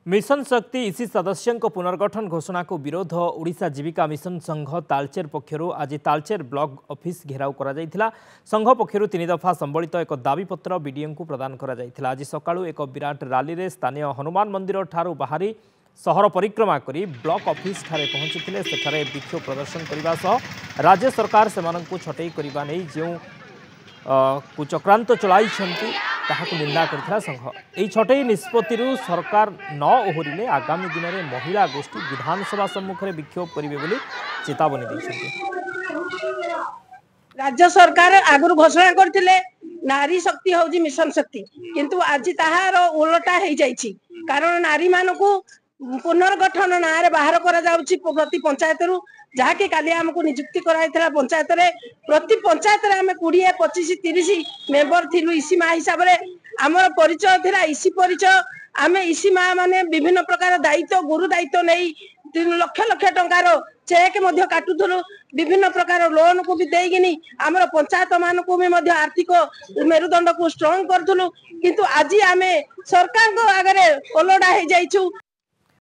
Mission शक्ति इसी सदस्यों पुनर्गठन घोषणा को विरोध ओडिशा जीविका मिशन संघ तालचेर पक्षरु आज तालचेर ब्लॉक ऑफिस घेराव करा जायथिला। संघ पक्षरु 3 दफा संबलित एक दाबीपत्र बीडीओ को प्रदान करा जायथिला। आज सकाळु एक विराट रैली रे स्थानीय हनुमान मंदिर ठारू बाहरी सहर परिक्रमा करी ब्लॉक ऑफिस ठारे पहुंचीथिले। सेठारे विक्षोभ प्रदर्शन करबा सह राज्य सरकार सेमानंकु छटई करबा नै जे कुचक्रांत चलाई निंदा करथिला संघ। एही छटई निष्पत्ति सरकार न ओहरिले आगामी दिन में महिला गोष्ठी विधानसभा सम्मुखें विक्षोभ करेंगे बोली चेतावनी दैछन्ति। राज्य सरकार आगु घोषणा करथिले नारी शक्ति होजी मिशन शक्ति, किंतु आज ताहार उलटा हो जाइछि। कारण नारी मानकु पुनर्गठन नारे बाहर करा जाउछि प्रति पंचायत रु, जहाँकि काली आमको नियुक्ति कराइथिला पंचायत रे। प्रति पंचायत रे आमे 20, 25, 30 मेंबर थिलु इसी मा हिसाब रे। हमर परिचय थिला इसी परिचय। आमे इसी मा माने विभिन्न प्रकार दायित्व गुरु दायित्व नहीं 3 लाख लाख टंकार चेक मध्य काटुथुलु। विभिन्न प्रकार लोन को भी देगिनी हमर पंचायत मान को भी मध्य आर्थिक मेरुदंड को स्ट्रांग करथुलु। किंतु आज आमे सरकार को आगरे ओलडा हो जाइछु।